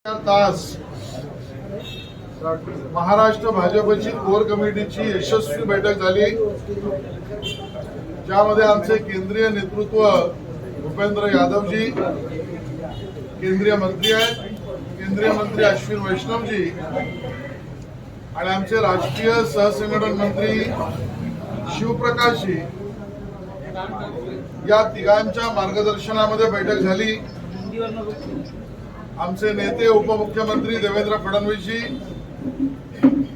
तास महाराष्ट्र भाजपची कोर कमिटीची यशस्वी बैठक झाली, ज्यामध्ये आमचे केंद्रीय नेतृत्व भूपेंद्र यादवजी केंद्रीय मंत्री आहेत, केंद्रीय मंत्री अश्विन वैष्णवजी आणि आमचे राष्ट्रीय सहसंघटन मंत्री शिवप्रकाशजी या तिघांच्या मार्गदर्शनामध्ये बैठक झाली। आमचे नेते उपमुख्यमंत्री देवेंद्र फडणवीसजी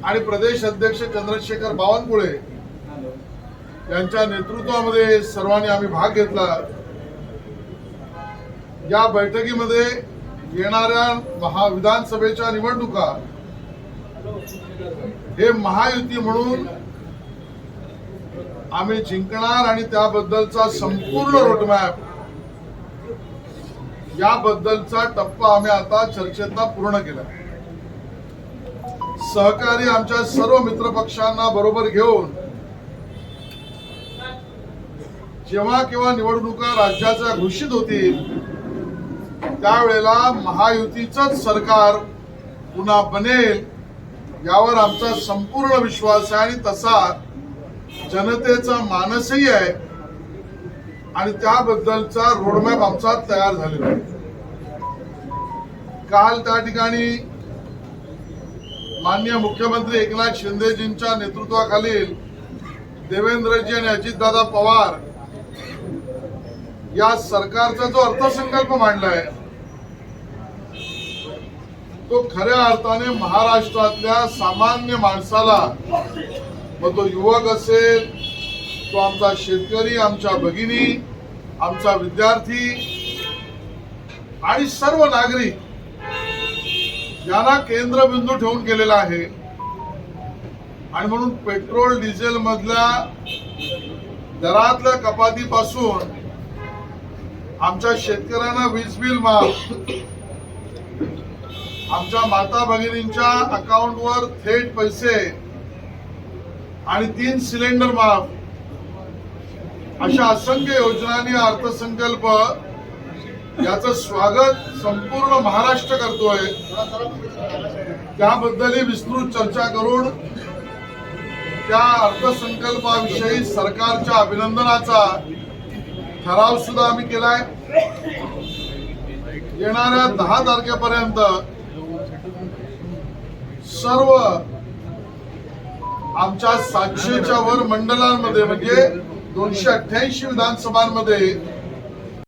आणि प्रदेश अध्यक्ष चंद्रशेखर बावनकुळे यांच्या नेतृत्वामध्ये सर्वांनी आम्ही भाग घेतला। या बैठकीमध्ये येणाऱ्या विधानसभेच्या निवडणुका हे महायुती म्हणून आम्ही जिंकणार आणि त्याबद्दलचा संपूर्ण रोडमॅप, याबद्दलचा टप्पा आम्ही आता चर्चेतना पूर्ण केला। सहकारी आमच्या सर्व मित्र पक्षांना बरोबर घेऊन जेव्हा केव्हा निवडणुका राज्याच्या घोषित होतील त्यावेळेला महायुतीचंच सरकार पुन्हा बनेल यावर आमचा संपूर्ण विश्वास आहे आणि तसा जनतेचा मानसही आहे आणि त्याबद्दलचा रोडमॅप आमचा तयार झालेला आहे। काल त्या ठिकाणी माननीय मुख्यमंत्री एकनाथ शिंदेजींच्या नेतृत्वाखालील देवेंद्रजी आणि अजितदादा पवार या सरकारचा जो अर्थसंकल्प मांडलाय तो खऱ्या अर्थाने महाराष्ट्रातल्या सामान्य माणसाला, मग तो युवक असेल, तो आमचा शेतकरी, आमच्या भगिनी, आमचा विद्यार्थी आणि सर्व नागरिक यांना केंद्रबिंदू ठेवून केलेला आहे। आणि म्हणून पेट्रोल डिझेल मधल्या दरातल्या कपातीपासून आमच्या शेतकऱ्यांना वीज बिल माफ, आमच्या माता भगिनींच्या अकाउंटवर थेट पैसे आणि 3 सिलेंडर माफ, अशा असंख्य योजनांनी अर्थसंकल्प याचं स्वागत संपूर्ण महाराष्ट्र करतोय। त्याबद्दलही विस्तृत चर्चा करून त्या अर्थसंकल्पाविषयी सरकारच्या अभिनंदनाचा ठराव सुद्धा आम्ही केलाय। येणाऱ्या 10 तारखेपर्यंत सर्व आमच्या 700च्या वर मंडळांमध्ये म्हणजे 288 विधानसभांमध्ये